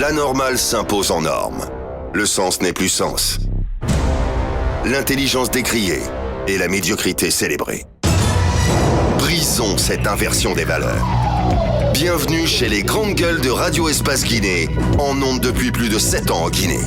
L'anormal s'impose en norme. Le sens n'est plus sens. L'intelligence décriée et la médiocrité célébrée. Brisons cette inversion des valeurs. Bienvenue chez les grandes gueules de Radio Espace Guinée, en ondes depuis plus de 7 ans en Guinée.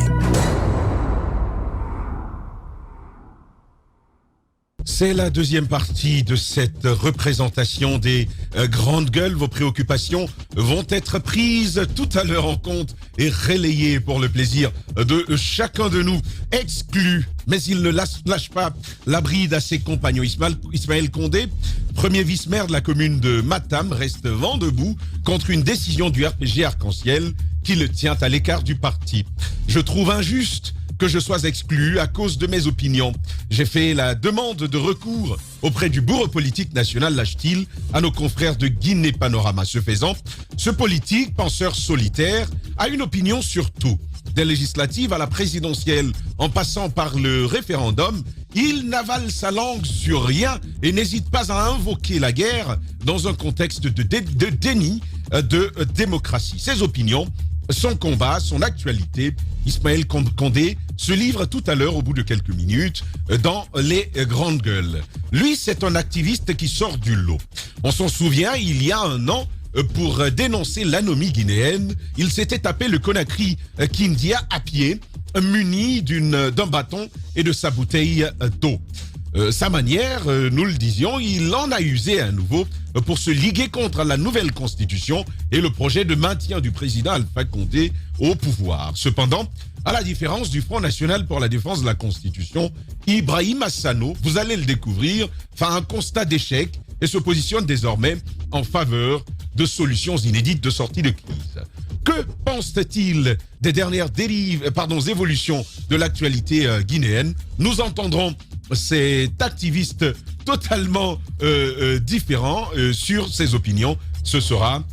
C'est la deuxième partie de cette représentation des grandes gueules. Vos préoccupations vont être prises tout à l'heure en compte et relayées pour le plaisir de chacun de nous. Exclu, mais il ne lâche pas la bride à ses compagnons. Ismaël Condé, premier vice-maire de la commune de Matam, reste vent debout contre une décision du RPG Arc-en-Ciel qui le tient à l'écart du parti. Je trouve injuste que je sois exclu à cause de mes opinions. J'ai fait la demande de recours auprès du Bureau politique national, lâche-t-il, à nos confrères de Guinée Panorama. Ce faisant, ce politique, penseur solitaire, a une opinion sur tout. Des législatives à la présidentielle, en passant par le référendum, il n'avale sa langue sur rien et n'hésite pas à invoquer la guerre dans un contexte de déni de démocratie. Ses opinions, son combat, son actualité, Ismaël Condé se livre tout à l'heure au bout de quelques minutes dans les grandes gueules. Lui, c'est un activiste qui sort du lot. On s'en souvient, il y a un an, pour dénoncer l'anomie guinéenne, il s'était tapé le Conakry Kindia à pied, muni d'un bâton et de sa bouteille d'eau. Sa manière, nous le disions, il en a usé à nouveau pour se liguer contre la nouvelle constitution et le projet de maintien du président Alpha Condé au pouvoir. Cependant, à la différence du Front National pour la défense de la Constitution, Ibrahim Assano, vous allez le découvrir, fait un constat d'échec et se positionne désormais en faveur de solutions inédites de sortie de crise. Que pense-t-il des dernières évolutions de l'actualité guinéenne? Nous entendrons cet activiste totalement différent sur ses opinions. Ce sera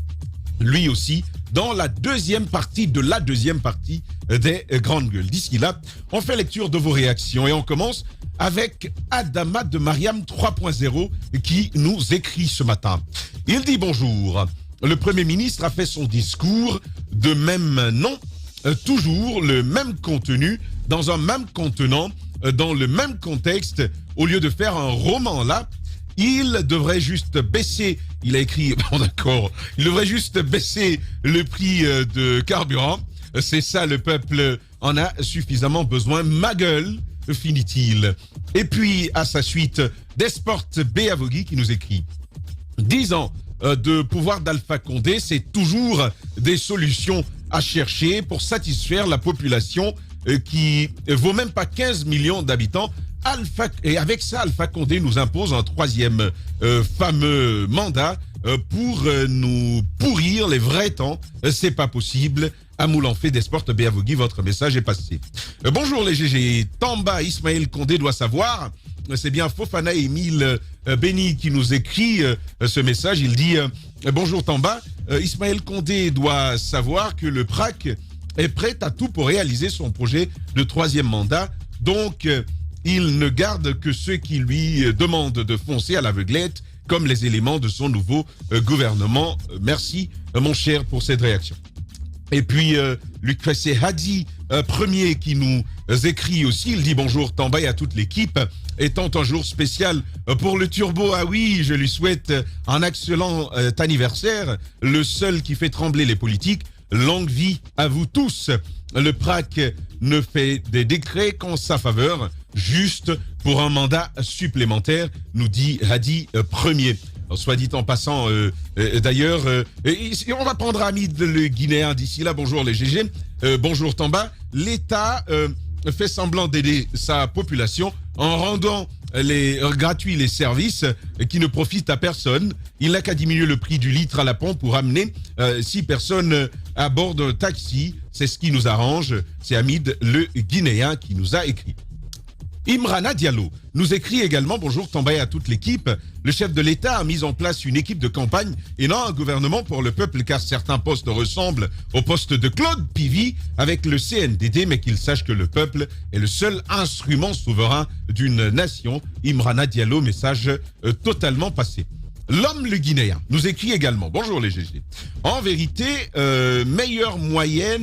lui aussi dans la deuxième partie des grandes gueules. D'ici là, on fait lecture de vos réactions et on commence avec Adama de Mariam 3.0 qui nous écrit ce matin. Il dit bonjour. Le Premier ministre a fait son discours de même nom, toujours le même contenu, dans un même contenant, dans le même contexte. Au lieu de faire un roman là, il devrait juste baisser, il a écrit, bon d'accord, il devrait juste baisser le prix de carburant. C'est ça, le peuple en a suffisamment besoin. Ma gueule, finit-il. Et puis, à sa suite, Desport Béavogui qui nous écrit 10 ans de pouvoir d'Alpha Condé, c'est toujours des solutions à chercher pour satisfaire la population qui vaut même pas 15 millions d'habitants. Et avec ça, Alpha Condé nous impose un troisième fameux mandat pour nous pourrir les vrais temps. C'est pas possible. À Moulanfé d'Esport Béavogui, votre message est passé. Bonjour les GG. Tamba Ismaël Condé doit savoir. C'est bien Fofana Émile Béni qui nous écrit ce message. Il dit bonjour Tamba. Ismaël Condé doit savoir que le PRAC est prêt à tout pour réaliser son projet de troisième mandat. Donc, il ne garde que ceux qui lui demandent de foncer à l'aveuglette, comme les éléments de son nouveau gouvernement. Merci, mon cher, pour cette réaction. Et puis, c'est Hadi Premier qui nous écrit aussi. Il dit bonjour Tamba et à toute l'équipe. Étant un jour spécial pour le Turbo, ah oui, je lui souhaite un excellent anniversaire. Le seul qui fait trembler les politiques. Longue vie à vous tous. Le PRAC ne fait des décrets qu'en sa faveur, juste pour un mandat supplémentaire, nous dit Hadi Premier. Alors, soit dit en passant, d'ailleurs, on va prendre Hamid le Guinéen d'ici là. Bonjour les GG, bonjour Tamba. L'État fait semblant d'aider sa population en rendant gratuits les services qui ne profitent à personne. Il n'a qu'à diminuer le prix du litre à la pompe pour amener 6 personnes à bord d'un taxi. C'est ce qui nous arrange. C'est Hamid le Guinéen qui nous a écrit. Imrana Diallo nous écrit également « Bonjour Tamba et à toute l'équipe. Le chef de l'État a mis en place une équipe de campagne et non un gouvernement pour le peuple car certains postes ressemblent au poste de Claude Pivy avec le CNDD, mais qu'il sache que le peuple est le seul instrument souverain d'une nation. » Imrana Diallo, message totalement passé. L'homme le Guinéen nous écrit également. Bonjour les GG. En vérité, le meilleur moyen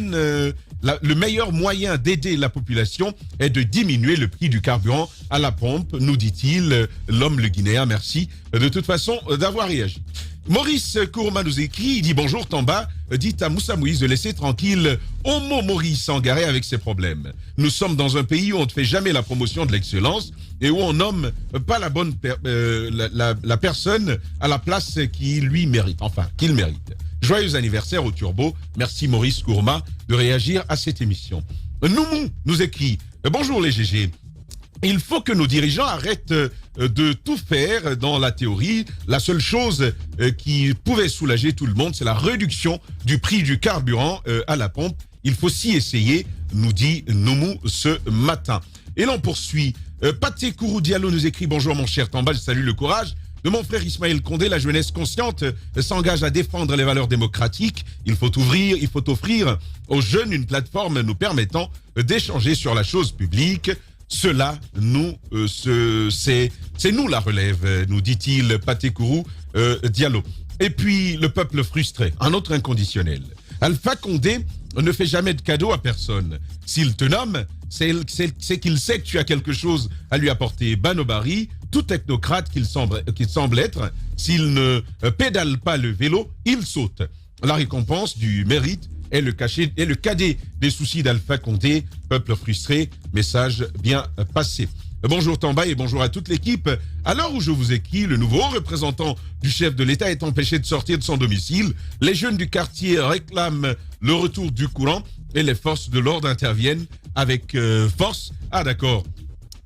d'aider la population est de diminuer le prix du carburant à la pompe, nous dit-il, l'homme le Guinéen. Merci de toute façon d'avoir réagi. Maurice Kourma nous écrit, il dit bonjour Tamba, dites à Moussa Moïse de laisser tranquille Homo Maurice s'engarer avec ses problèmes. Nous sommes dans un pays où on ne fait jamais la promotion de l'excellence et où on nomme pas la bonne la personne à la place qu'il lui mérite, qu'il mérite. Joyeux anniversaire au Turbo. Merci Maurice Kourma de réagir à cette émission. Noumou nous écrit, bonjour les GG. Il faut que nos dirigeants arrêtent de tout faire dans la théorie. La seule chose qui pouvait soulager tout le monde, c'est la réduction du prix du carburant à la pompe. Il faut s'y essayer, nous dit Noumou ce matin. Et l'on poursuit. Paté Kourou Diallo nous écrit « Bonjour mon cher Tamba, je salue le courage de mon frère Ismaël Condé. La jeunesse consciente s'engage à défendre les valeurs démocratiques. Il faut offrir aux jeunes une plateforme nous permettant d'échanger sur la chose publique. Cela, c'est nous la relève, nous dit-il Paté Kourou Diallo. Et puis, le peuple frustré, un autre inconditionnel. Alpha Condé ne fait jamais de cadeau à personne. S'il te nomme, c'est qu'il sait que tu as quelque chose à lui apporter. Banobari, tout technocrate qu'il semble être, s'il ne pédale pas le vélo, il saute. La récompense du mérite est le cadet des soucis d'Alpha Condé, peuple frustré, message bien passé. Bonjour Tamba et bonjour à toute l'équipe. À l'heure où je vous écris, le nouveau représentant du chef de l'État est empêché de sortir de son domicile. Les jeunes du quartier réclament le retour du courant et les forces de l'ordre interviennent avec force. Ah d'accord,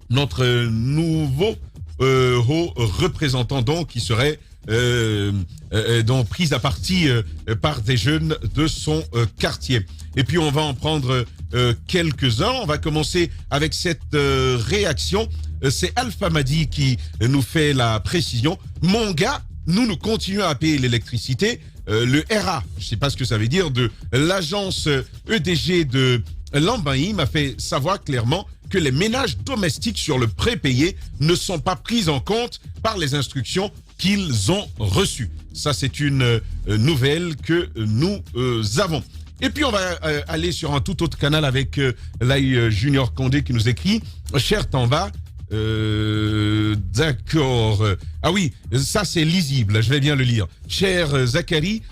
notre nouveau haut représentant donc qui serait donc prise à partie par des jeunes de son quartier. Et puis on va en prendre quelques-uns. On va commencer avec cette réaction. C'est Alpha Madi qui nous fait la précision. Mon gars, nous continuons à payer l'électricité. Le RA, je ne sais pas ce que ça veut dire, de l'agence EDG de Lambaye m'a fait savoir clairement que les ménages domestiques sur le prépayé ne sont pas pris en compte par les instructions qu'ils ont reçues. Ça, c'est une nouvelle que nous avons. Et puis, on va aller sur un tout autre canal avec Laï Junior Condé qui nous écrit « Cher Tamba, d'accord. Ah oui, ça c'est lisible, je vais bien le lire. Cher Zachary,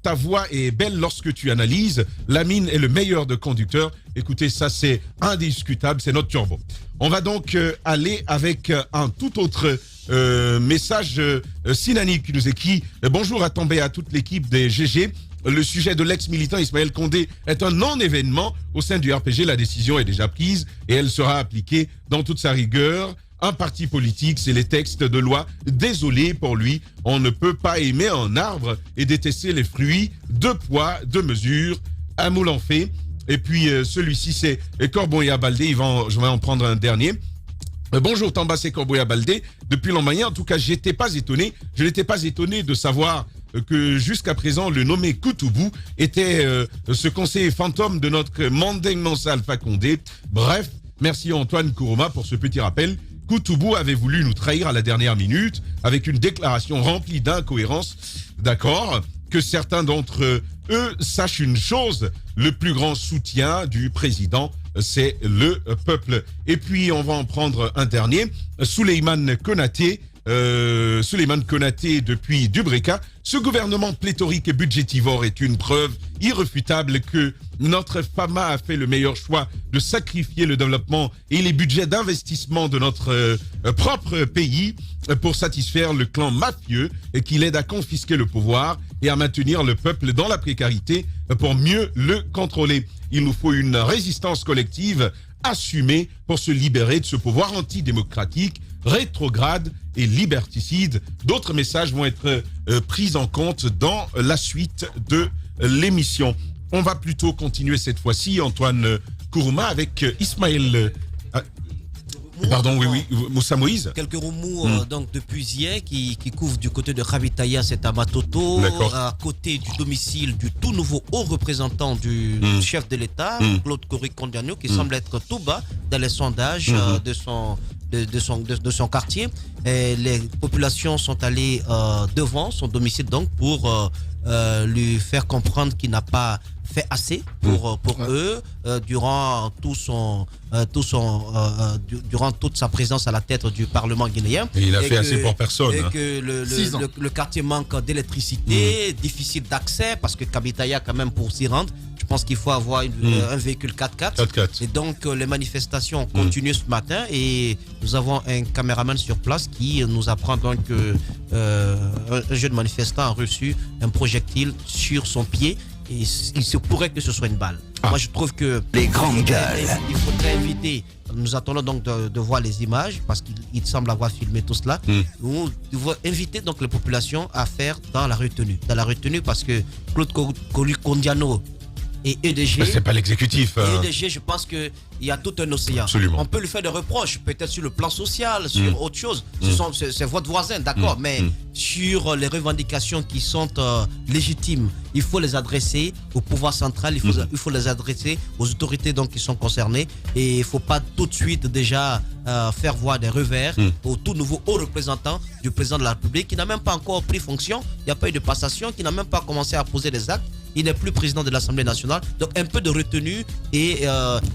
ta voix est belle lorsque tu analyses. Lamine est le meilleur de conducteurs. Écoutez, ça c'est indiscutable, c'est notre turbo. On va donc aller avec un tout autre message. Sinani qui nous écrit « Bonjour à Tamba et à toute l'équipe des GG. Le sujet de l'ex-militant Ismaël Condé est un non-événement au sein du RPG. La décision est déjà prise et elle sera appliquée dans toute sa rigueur. Un parti politique, c'est les textes de loi. Désolé pour lui, on ne peut pas aimer un arbre et détester les fruits. Deux poids, deux mesures. Un moule en fait. Et puis celui-ci, c'est Corboya Baldé. Je vais en prendre un dernier. Bonjour Tamba, c'est Corboya Baldé. Depuis Lambaye, en tout cas, je n'étais pas étonné de savoir que jusqu'à présent, le nommé Koutoubou était ce conseiller fantôme de notre Mandeng Mansa Alpha Condé. Bref, merci Antoine Kourouma pour ce petit rappel. Koutoubou avait voulu nous trahir à la dernière minute avec une déclaration remplie d'incohérences. D'accord, que certains d'entre eux sachent une chose, le plus grand soutien du président, c'est le peuple. Et puis, on va en prendre un dernier, Souleymane Konaté depuis Dubreka. Ce gouvernement pléthorique et budgétivore est une preuve irréfutable que notre FAMA a fait le meilleur choix de sacrifier le développement et les budgets d'investissement de notre propre pays pour satisfaire le clan mafieux et qui l'aide à confisquer le pouvoir et à maintenir le peuple dans la précarité pour mieux le contrôler. Il nous faut une résistance collective assumée pour se libérer de ce pouvoir antidémocratique, rétrograde et liberticide. D'autres messages vont être pris en compte dans la suite de l'émission. On va plutôt continuer cette fois-ci, Antoine Kourouma, avec Ismaël... Pardon, oui, Moussa Moïse. Quelques remous donc depuis hier qui couvrent du côté de Ravitaya, c'est à Matoto, à côté du domicile du tout nouveau haut représentant du chef de l'État, Claude Korik Kondiano, qui semble être tout bas dans les sondages de son de son quartier. Et les populations sont allées devant son domicile donc pour lui faire comprendre qu'il n'a pas fait assez pour eux durant durant toute sa présence à la tête du Parlement guinéen. Et il a fait assez pour personne. Et que le quartier manque d'électricité, difficile d'accès parce que Kabitaya quand même pour s'y rendre, je pense qu'il faut avoir un véhicule 4x4. Et donc les manifestations ont continué ce matin et nous avons un caméraman sur place qui nous apprend donc un jeune manifestant a reçu un projectile sur son pied. Et il se pourrait que ce soit une balle. Moi, je trouve que les grandes gueules. Il faudrait éviter. Nous attendons donc de voir les images parce qu'il semble avoir filmé tout cela. Nous devons inviter donc les populations à faire dans la retenue. Dans la retenue parce que Claude Kondiano et EDG. C'est pas l'exécutif. EDG, je pense qu'il y a tout un océan. Absolument. On peut lui faire des reproches, peut-être sur le plan social, sur autre chose. C'est votre voisin, d'accord, mais sur les revendications qui sont légitimes, il faut les adresser au pouvoir central, il faut les adresser aux autorités donc, qui sont concernées. Et il ne faut pas tout de suite déjà faire voir des revers au tout nouveau haut représentant du président de la République qui n'a même pas encore pris fonction, il n'y a pas eu de passation, qui n'a même pas commencé à poser des actes. Il n'est plus président de l'Assemblée nationale. Donc un peu de retenue et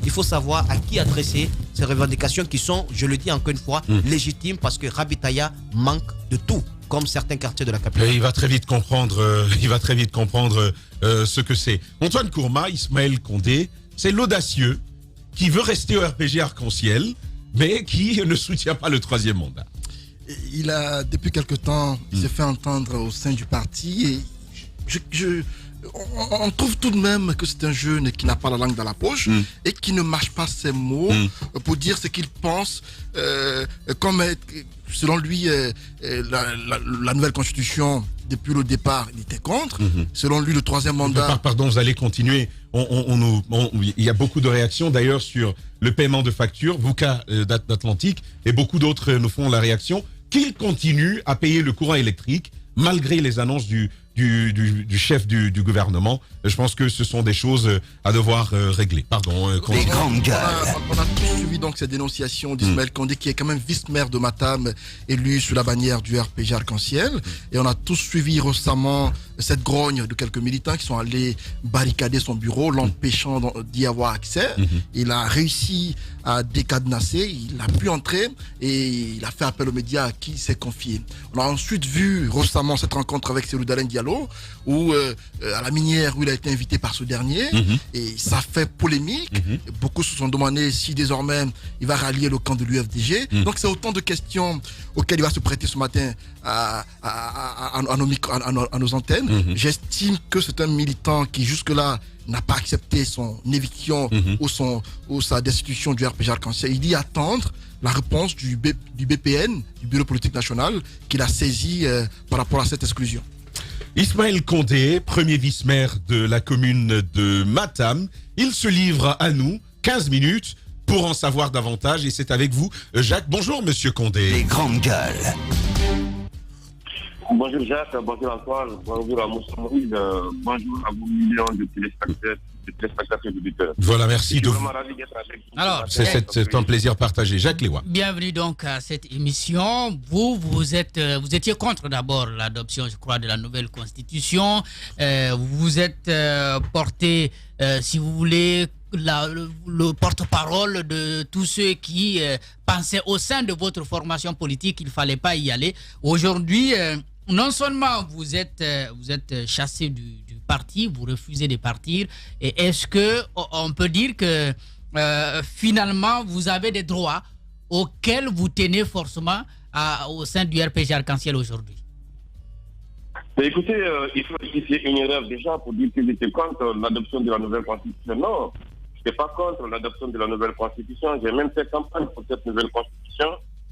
il faut savoir à qui adresser ces revendications qui sont, je le dis encore une fois, légitimes parce que Rabitaya manque de tout, comme certains quartiers de la capitale. Et il va très vite comprendre, ce que c'est. Antoine Kourma, Ismaël Condé, c'est l'audacieux qui veut rester au RPG Arc-en-Ciel, mais qui ne soutient pas le troisième mandat. Il a, depuis quelque temps, il s'est fait entendre au sein du parti et on trouve tout de même que c'est un jeune qui n'a pas la langue dans la poche et qui ne mâche pas ses mots pour dire ce qu'il pense. Comme selon lui, la nouvelle constitution, depuis le départ, il était contre. Selon lui, le troisième mandat... Pardon, vous allez continuer. Il y a beaucoup de réactions d'ailleurs sur le paiement de factures, VUCA d'Atlantique, et beaucoup d'autres nous font la réaction qu'il continue à payer le courant électrique malgré les annonces du chef du gouvernement. Je pense que ce sont des choses à devoir régler. Pardon. Les grandes gueules. On a tous suivi donc ces dénonciations d'Ismaël Condé, qui est quand même vice-maire de Matam, élu sous la bannière du RPG Arc-en-Ciel. Et on a tous suivi récemment cette grogne de quelques militants qui sont allés barricader son bureau, l'empêchant d'y avoir accès. Il a réussi à décadenasser, il a pu entrer et il a fait appel aux médias à qui il s'est confié. On a ensuite vu récemment cette rencontre avec Cellou Dalein Diallo, où à la minière où il a été invité par ce dernier, et ça fait polémique. Beaucoup se sont demandé si désormais il va rallier le camp de l'UFDG. Donc c'est autant de questions auxquelles il va se prêter ce matin à nos antennes. J'estime que c'est un militant qui jusque-là n'a pas accepté son éviction ou sa destitution du RPG Arc-en-Ciel. Il dit attendre la réponse du BPN, du Bureau politique national, qu'il a saisi par rapport à cette exclusion. Ismaël Condé, premier vice-maire de la commune de Matam, il se livre à nous 15 minutes pour en savoir davantage et c'est avec vous, Jacques. Bonjour, monsieur Condé. Les grandes gueules. Bonjour Jacques, bonjour Antoine, bonjour à Moussa Moïse, bonjour à vos millions de téléspectateurs auditeurs. Voilà, merci de vous. Alors, c'est un plaisir partagé. Jacques Lewa. Bienvenue donc à cette émission. Vous étiez contre d'abord l'adoption, je crois, de la nouvelle constitution. Vous êtes porté, si vous voulez, le porte-parole de tous ceux qui pensaient au sein de votre formation politique qu'il ne fallait pas y aller. Aujourd'hui, non seulement vous êtes chassé du parti, vous refusez de partir, et est-ce qu'on peut dire que finalement vous avez des droits auxquels vous tenez forcément au sein du RPG Arc-en-Ciel aujourd'hui? Écoutez, il faut rectifier une erreur déjà pour dire que j'étais contre l'adoption de la nouvelle constitution. Non, je n'étais pas contre l'adoption de la nouvelle constitution. J'ai même fait campagne pour cette nouvelle constitution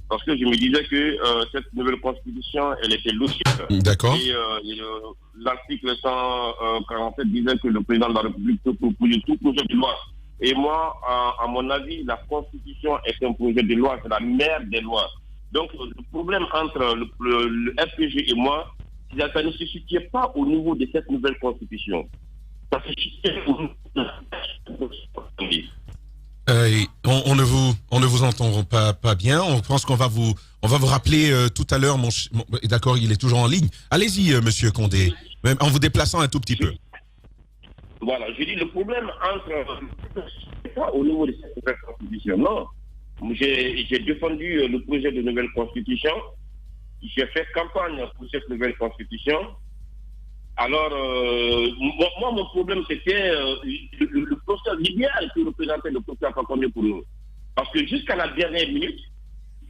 parce que je me disais que cette nouvelle constitution, elle était logique. D'accord. Et l'article 147 disait que le président de la République peut proposer tout projet de loi. Et moi, à mon avis, la constitution est un projet de loi, c'est la mère des lois. Donc, le problème entre le RPG et moi, ça ne se situait pas au niveau de cette nouvelle constitution. Ça se situait au niveau de On ne vous entend pas bien. On pense qu'on va vous rappeler tout à l'heure. D'accord, il est toujours en ligne. Allez-y, Monsieur Condé, même en vous déplaçant un tout petit peu. Voilà, je dis le problème entre pas au niveau de cette nouvelle constitution. Non, j'ai défendu le projet de nouvelle constitution. J'ai fait campagne pour cette nouvelle constitution. Alors, moi, mon problème, c'était le procès idéal que représentait le professeur Fakonde pour nous. Parce que jusqu'à la dernière minute,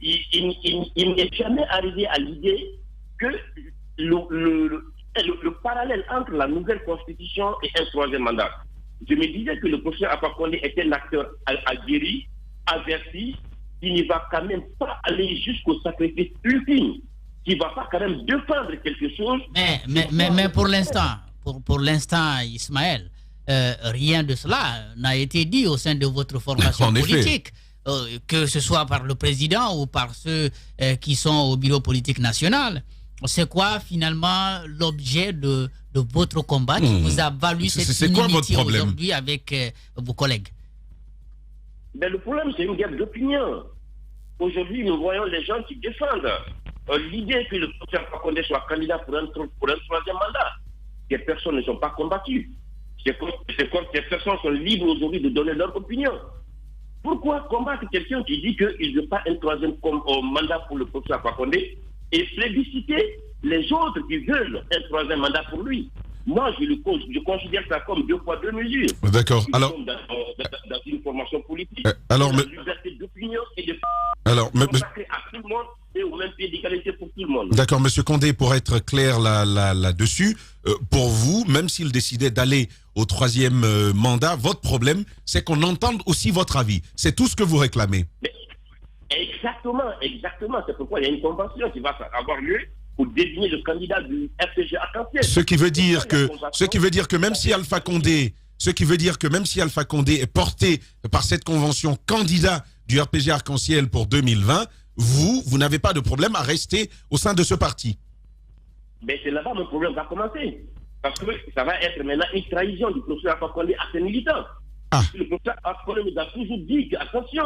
il n'est jamais arrivé à l'idée que le parallèle entre la nouvelle constitution et un troisième mandat. Je me disais que le professeur Fakonde était un acteur aguerri, averti, qui ne va quand même pas aller jusqu'au sacrifice ultime, qui ne va pas quand même défendre quelque chose. Mais pour l'instant, Ismaël, rien de cela n'a été dit au sein de votre formation politique, que ce soit par le président ou par ceux qui sont au bureau politique national. C'est quoi finalement l'objet de votre combat qui vous a valu cette inimitié aujourd'hui avec vos collègues? Mais le problème, c'est une guerre d'opinion. Aujourd'hui, nous voyons les gens qui défendent l'idée que le professeur Fakonde soit candidat pour un troisième mandat. Ces personnes ne sont pas combattues. Ces personnes sont libres aujourd'hui de donner leur opinion. Pourquoi combattre quelqu'un qui dit qu'il ne veut pas un troisième mandat pour le professeur Fakonde et plébisciter les autres qui veulent un troisième mandat pour lui? Moi, je considère ça comme 2 poids 2 mesures. D'accord. Alors, dans une formation politique, alors, la liberté d'opinion et de consacrer à tout le monde et au même pied d'égalité pour tout le monde. D'accord, Monsieur Condé, pour être clair là-dessus, pour vous, même s'il décidait d'aller au troisième mandat, votre problème, c'est qu'on entende aussi votre avis. C'est tout ce que vous réclamez. Mais exactement. C'est pourquoi il y a une convention qui va avoir lieu pour désigner le candidat du RPG Arc-en-Ciel. Ce qui veut dire que même si Alpha Condé est porté par cette convention candidat du RPG Arc-en-Ciel pour 2020, vous n'avez pas de problème à rester au sein de ce parti. Mais c'est là-bas mon problème va commencer. Parce que ça va être maintenant une trahison du professeur Alpha Condé à ses militants. Le professeur Alpha Condé nous a toujours dit que, attention,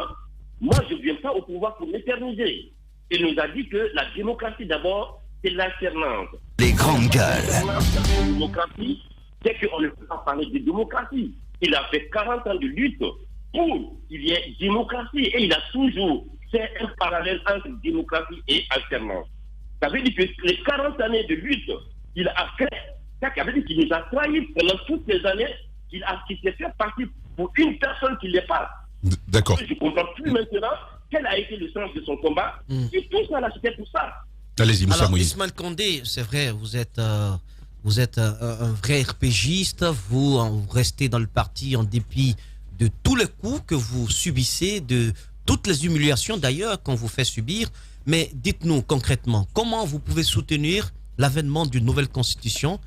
moi je ne viens pas au pouvoir pour m'éterniser. Il nous a dit que la démocratie d'abord, c'est l'alternance. Les grandes gueules. La démocratie, c'est qu'on ne peut pas parler de démocratie. Il a fait 40 ans de lutte pour qu'il y ait démocratie. Et il a toujours fait un parallèle entre démocratie et alternance. Ça veut dire que les 40 années de lutte qu'il a fait, ça veut dire qu'il nous a trahis pendant toutes ces années, qu'il s'est fait partie pour une personne qui n'est pas. D'accord. Je ne comprends plus maintenant quel a été le sens de son combat. Et tout ça, là, c'était pour ça. Allez-y, Moussa Moïse. Ismaël Condé, c'est vrai, vous êtes un vrai RPGiste, vous restez dans le parti en dépit de tous les coups que vous subissez, de toutes les humiliations d'ailleurs qu'on vous fait subir. Mais dites-nous concrètement, comment vous pouvez soutenir l'avènement d'une nouvelle constitution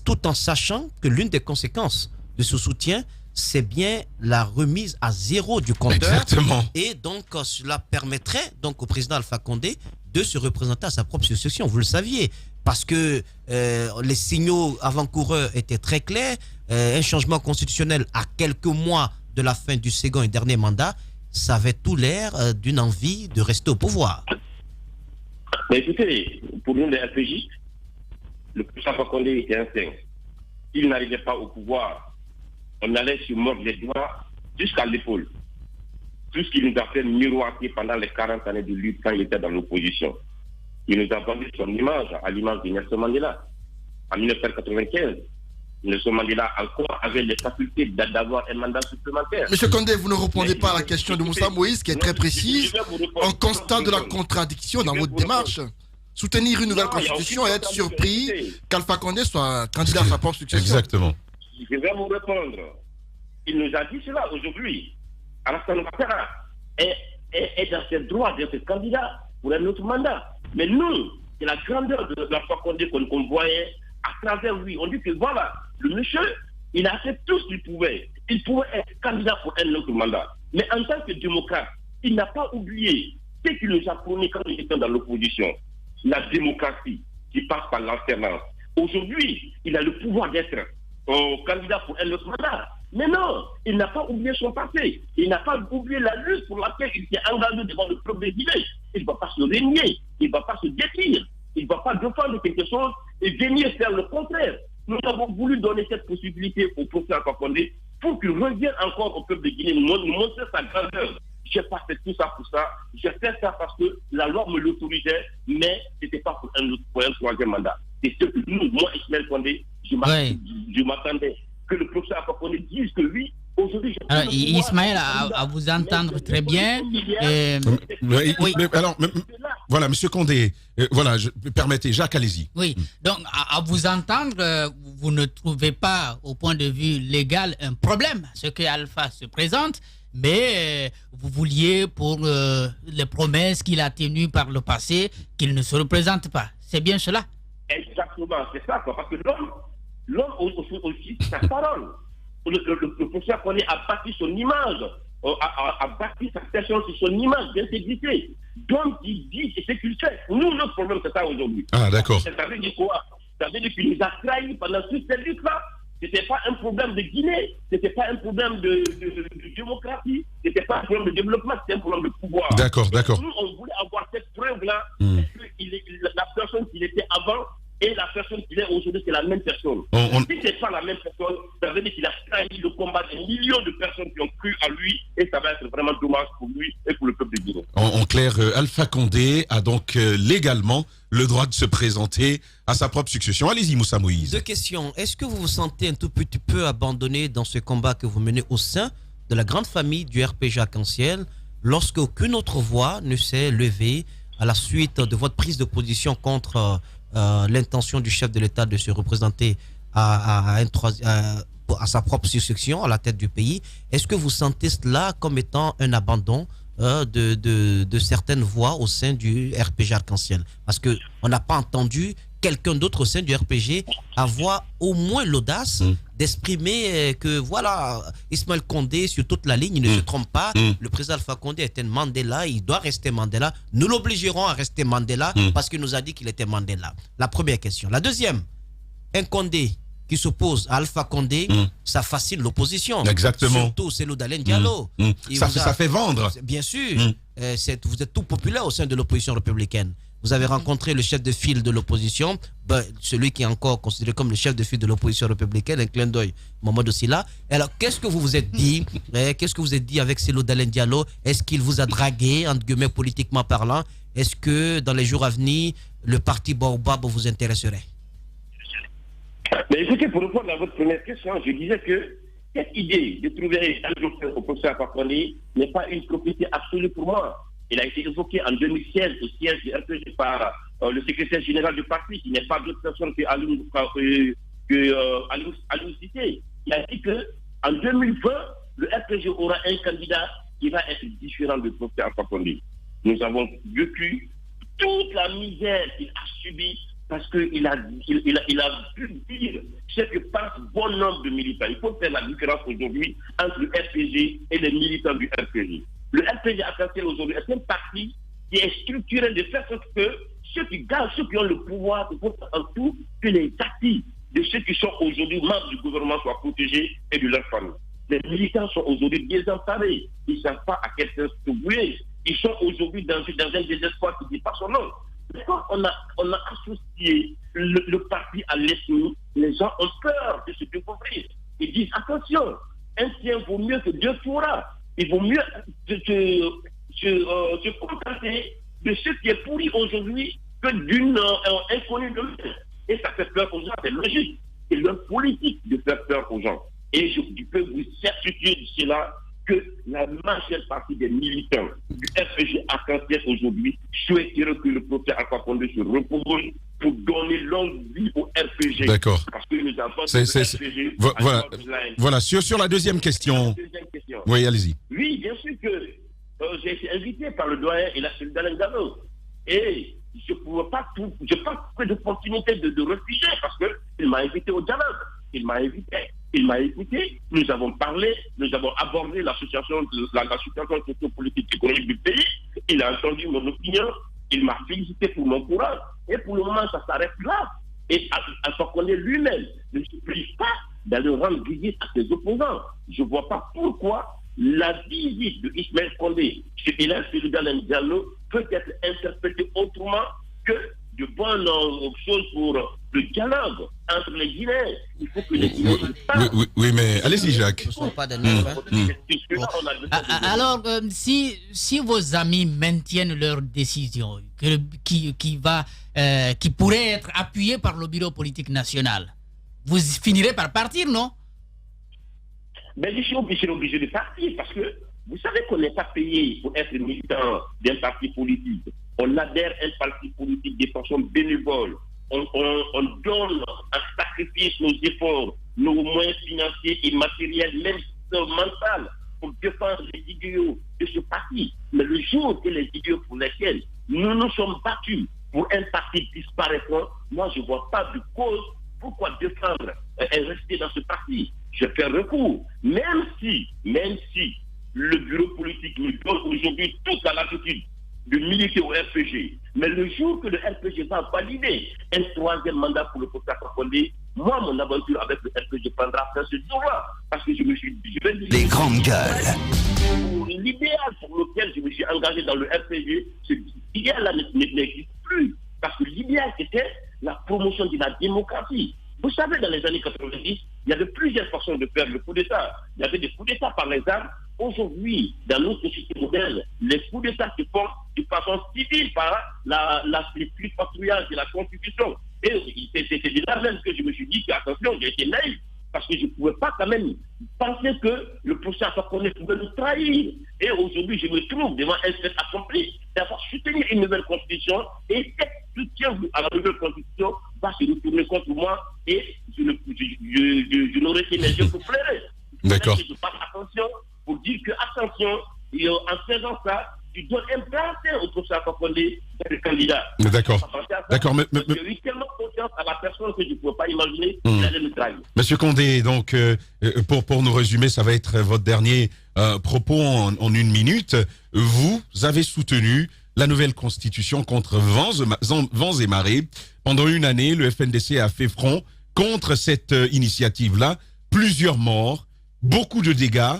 tout en sachant que l'une des conséquences de ce soutien, c'est bien la remise à zéro du compteur. Exactement. Et donc, cela permettrait donc au président Alpha Condé de se représenter à sa propre succession. Vous le saviez, parce que les signaux avant-coureurs étaient très clairs. Un changement constitutionnel à quelques mois de la fin du second et dernier mandat, ça avait tout l'air d'une envie de rester au pouvoir. Mais écoutez, pour nous les RPJ, le président Alpha Condé était un saint. S'il n'arrivait pas au pouvoir, on allait se mordre les doigts jusqu'à l'épaule. Tout ce qu'il nous a fait miroiter pendant les 40 années de lutte quand il était dans l'opposition. Il nous a vendu son image, à l'image de Nelson Mandela. En 1995, Nelson Mandela encore avait les facultés d'avoir un mandat supplémentaire. Monsieur Condé, vous ne répondez pas à la question de Moussa Moïse, qui est très précise. En constat de la contradiction dans votre démarche, soutenir une nouvelle constitution et être surpris qu'Alpha Condé soit candidat à sa propre succession. Exactement. Je vais vous répondre. Il nous a dit cela aujourd'hui. Alassane Ouattara est dans ses droits d'être candidat pour un autre mandat. Mais nous, c'est la grandeur de Alpha Condé qu'on voyait à travers lui. On dit que voilà, le monsieur, il a fait tout ce qu'il pouvait. Il pouvait être candidat pour un autre mandat. Mais en tant que démocrate, il n'a pas oublié ce qu'il nous a promis quand nous étions dans l'opposition. La démocratie qui passe par l'alternance. Aujourd'hui, il a le pouvoir d'être candidat pour un autre mandat. Mais non, il n'a pas oublié son passé. Il n'a pas oublié la lutte pour laquelle il s'est engagé devant le peuple des Guinéens. Il ne va pas se régner, il ne va pas se détruire, il ne va pas défendre quelque chose et venir faire le contraire. Nous avons voulu donner cette possibilité au professeur Alpha Condé pour qu'il revienne encore au peuple de Guinée, nous montrer sa grandeur. Je n'ai pas fait tout ça pour ça. J'ai fait ça parce que la loi me l'autorisait, mais ce n'était pas pour un troisième mandat. C'est ce que nous, moi, Ismaël Condé, je m'attendais que le professeur Alpha Condé dise que oui, aujourd'hui, je alors, Ismaël, à vous entendre très bien. Voilà, Monsieur Condé, permettez, Jacques, allez-y. Oui, donc à vous entendre, vous ne trouvez pas, au point de vue légal, un problème, ce que Alpha se présente, mais vous vouliez, pour les promesses qu'il a tenues par le passé, qu'il ne se représente pas. C'est bien cela? Exactement, c'est ça, quoi, parce que l'homme aussi, sa parole. Le professeur Condé a bâti son image, a bâti sa personne sur son image d'intégrité. Donc, il dit, c'est ce qu'il fait. Nous, notre problème, c'est ça aujourd'hui. Ah, d'accord. Ça veut dire quoi? Ça veut dire qu'il nous a trahis pendant toute cette lutte-là. Ce n'était pas un problème de Guinée, ce n'était pas un problème de démocratie, ce n'était pas un problème de développement, c'était un problème de pouvoir. D'accord. Nous, on voulait avoir cette preuve-là, que la personne qu'il était avant et la personne qu'il est aujourd'hui, c'est la même personne. Si ce n'est pas la même personne, ça veut dire qu'il a trahi le combat de millions de personnes qui ont cru à lui, et ça va être vraiment dommage pour lui et pour le peuple de Guinée. En clair, Alpha Condé a donc légalement le droit de se présenter à sa propre succession. Allez-y, Moussa Moïse. Deux questions. Est-ce que vous vous sentez un tout petit peu abandonné dans ce combat que vous menez au sein de la grande famille du RPG Arc-en-Ciel, lorsque aucune autre voix ne s'est levée à la suite de votre prise de position contre l'intention du chef de l'État de se représenter à sa propre succession à la tête du pays? Est-ce que vous sentez cela comme étant un abandon de certaines voix au sein du RPG Arc-en-Ciel? Parce qu'on n'a pas entendu quelqu'un d'autre au sein du RPG avoir au moins l'audace d'exprimer que voilà, Ismaël Condé sur toute la ligne, il ne se trompe pas, le président Alpha Condé est un Mandela, il doit rester Mandela, nous l'obligerons à rester Mandela parce qu'il nous a dit qu'il était Mandela. La première question. La deuxième, un Condé qui s'oppose à Alpha Condé, ça fascine l'opposition. Exactement. Surtout Cellou Dalein Diallo. Ça fait vendre. Bien sûr. Vous êtes tout populaire au sein de l'opposition républicaine. Vous avez rencontré le chef de file de l'opposition, celui qui est encore considéré comme le chef de file de l'opposition républicaine, un clin d'œil, Mamadou Sylla. Alors, qu'est-ce que vous vous êtes dit Qu'est-ce que vous êtes dit avec Cellou Dalein Diallo? Est-ce qu'il vous a dragué, entre guillemets, politiquement parlant? Est-ce que, dans les jours à venir, le parti Baobab vous intéresserait? Mais écoutez, pour répondre à votre première question, je disais que cette idée de trouver un docteur au professeur Alpha Condé n'est pas une propriété absolue pour moi. Il a été évoqué en 2016 au siège du RPG par le secrétaire général du parti, qui n'est pas d'autre personne que Aliou Cissé. Il a dit qu'en 2020, le RPG aura un candidat qui va être différent du professeur Alpha Condé. Nous avons vécu toute la misère qu'il a subie parce qu'il a pu dire ce que pense bon nombre de militants. Il faut faire la différence aujourd'hui entre le RPG et les militants du RPG. Le RPG Arc-en-Ciel aujourd'hui est un parti qui est structuré de faire sorte que ceux qui gagnent, ceux qui ont le pouvoir, il faut en tout que les acquis de ceux qui sont aujourd'hui membres du gouvernement soient protégés et de leur famille. Les militants sont aujourd'hui désemparés. Ils ne savent pas à quel sens se vouer. Ils sont aujourd'hui dans un désespoir qui ne dit pas son nom. Quand on a associé le parti à l'ethnie, les gens ont peur de se découvrir. Ils disent attention, un tien vaut mieux que deux fourras. Il vaut mieux se contenter de ce qui est pourri aujourd'hui que d'une inconnue demain. Et ça fait peur aux gens, c'est logique. C'est leur politique de faire peur aux gens. Et je peux vous certifier de cela que la majeure partie des militants du RPG Arc-en-Ciel aujourd'hui souhaiteraient que le professeur Alpha Condé se repose pour donner longue vie au RPG. D'accord. Parce que nous avons le RPG. Voilà. Sur la deuxième question. Oui, allez-y. Oui, bien sûr que j'ai été invité par le doyen et la Cellou Dalein Diallo. Et je ne pouvais pas trouver d'opportunité de refuser parce qu'il m'a invité au dialogue. Il m'a invité. Il m'a écouté, nous avons parlé, nous avons abordé la situation socio-politique économique du pays. Il a entendu mon opinion, il m'a félicité pour mon courage. Et pour le moment, ça s'arrête là. Et Alpha Condé lui-même ne se prive pas d'aller rendre visite à ses opposants. Je ne vois pas pourquoi la visite de Ismaël Condé chez Bilal Seloudan Diallo peut être interprétée autrement que de bonnes choses pour le dialogue entre les Guinéens. Il faut que les Guinéens... Oui, mais allez-y, Jacques. Ce ne sont pas des neufs, hein. Alors, si vos amis maintiennent leur décision, qui pourrait être appuyée par le bureau politique national, vous finirez par partir, non? Mais je suis obligé de partir parce que vous savez qu'on n'est pas payé pour être militant d'un parti politique. On adhère à un parti politique de façon bénévole. On donne un sacrifice nos efforts, nos moyens financiers et matériels, même mental, pour défendre les idéaux de ce parti. Mais le jour que les idéaux pour lesquels nous nous sommes battus pour un parti disparaîtront, moi je ne vois pas de cause pourquoi défendre et rester dans ce parti. Je fais recours, même si le bureau politique nous donne aujourd'hui toute la latitude de militer au RPG. Mais le jour que le RPG va valider un troisième mandat pour le professeur Condé, moi, mon aventure avec le RPG prendra fin ce jour-là. Parce que je me suis dit, Les grandes gueules. l'idéal pour lequel je me suis engagé dans le RPG, ce idéal-là n'existe plus. Parce que l'idéal était la promotion de la démocratie. Vous savez, dans les années 90, il y avait plusieurs façons de faire le coup d'État. Il y avait des coups d'État par les armes. Aujourd'hui, dans notre société moderne, les coups d'État se font de façon civile par le patrouillage de la Constitution. Et c'était de là même que je me suis dit que, attention, j'ai été naïf, parce que je ne pouvais pas quand même penser que le procès pouvait nous trahir. Et aujourd'hui, je me trouve devant un fait accompli d'avoir soutenu une nouvelle constitution, et cet soutien à la nouvelle constitution va se retourner contre moi, et je n'aurai que mes yeux pour pleurer. D'accord. Je fasse attention pour dire que, attention, en faisant ça, tu donnes un blanc-seing au professeur Condé d'être candidat. D'accord. Mais j'ai eu tellement confiance à la personne que je ne pouvais pas imaginer qu'il allait me trahir. Monsieur Condé, donc, pour nous résumer, ça va être votre dernier propos en une minute. Vous avez soutenu la nouvelle constitution contre vents et marées. Pendant une année, le FNDC a fait front contre cette initiative-là. Plusieurs morts, beaucoup de dégâts.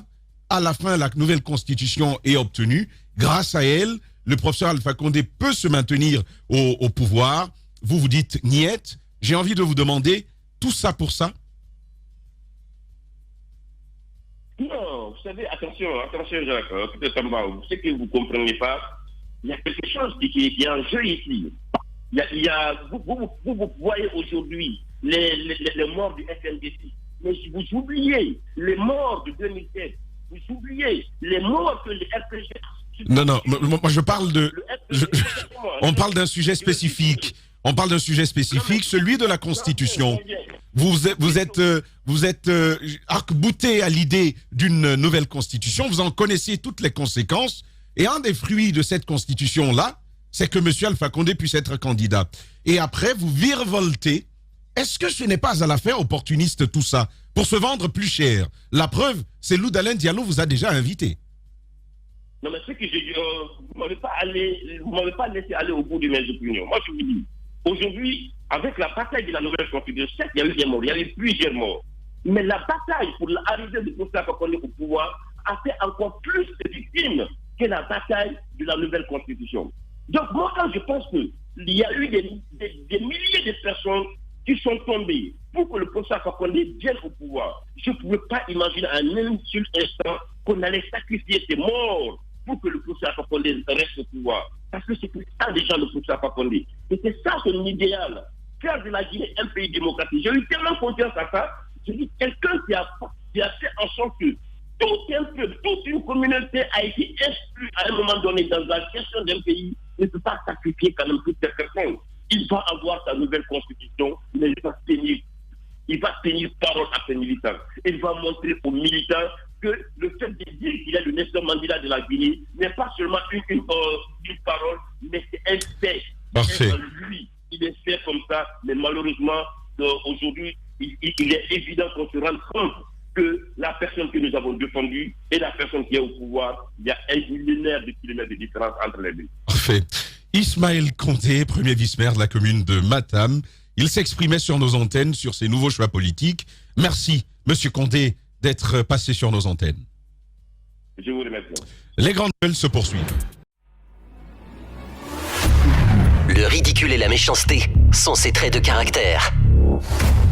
À la fin, la nouvelle constitution est obtenue. Grâce à elle, le professeur Alpha Condé peut se maintenir au pouvoir. Vous vous dites niet. J'ai envie de vous demander, tout ça pour ça? Non, vous savez, attention Jacques, peut-être vous savez que vous ne comprenez pas, il y a quelque chose qui est en jeu ici. Vous voyez aujourd'hui les morts du FNDC, mais vous oubliez les morts de 2007, vous oubliez les morts que le RPG... Non, moi je parle de... on parle d'un sujet spécifique. On parle d'un sujet spécifique, celui de la Constitution. Vous êtes arc-bouté à l'idée d'une nouvelle Constitution. Vous en connaissez toutes les conséquences. Et un des fruits de cette Constitution-là, c'est que M. Alpha Condé puisse être candidat. Et après, vous virevoltez. Est-ce que ce n'est pas à la fin opportuniste tout ça, pour se vendre plus cher? La preuve, c'est Loudalen Diallo vous a déjà invité. Non, mais ce que je dis, vous ne m'avez pas laissé aller au bout de mes opinions. Moi, je vous dis, aujourd'hui, avec la bataille de la nouvelle constitution, certes, il y a eu des morts, il y a eu plusieurs morts. Mais la bataille pour l'arrivée du professeur Condé au pouvoir a fait encore plus de victimes que la bataille de la nouvelle constitution. Donc, moi, quand je pense qu'il y a eu des milliers de personnes qui sont tombées pour que le professeur Condé vienne au pouvoir, je ne pouvais pas imaginer à un seul instant qu'on allait sacrifier ces morts pour que le professeur Condé reste au pouvoir. Parce que c'était ça déjà le professeur Condé. Et c'est ça son idéal. Faire de la Guinée un pays démocratique. J'ai eu tellement confiance à ça. Je dis, quelqu'un qui a fait en sorte que tout un peuple, toute une communauté a été exclue à un moment donné dans la gestion d'un pays, ne peut pas sacrifier quand même toutes ces personnes. Il va avoir sa nouvelle constitution, mais il va tenir parole à ses militants. Il va montrer aux militants que le fait de dire qu'il est le Nelson Mandela de la Guinée n'est pas seulement une parole, mais c'est un fait. Parfait. Lui, il est fait comme ça, mais malheureusement, aujourd'hui, il est évident qu'on se rend compte que la personne que nous avons défendue et la personne qui est au pouvoir, il y a un millénaire de kilomètres de différence entre les deux. Parfait. Ismaël Condé, premier vice-maire de la commune de Matam, il s'exprimait sur nos antennes sur ses nouveaux choix politiques Merci, Monsieur Condé, d'être passé sur nos antennes. Je vous remercie. Les grandes gueules se poursuivent. Le ridicule et la méchanceté sont ses traits de caractère.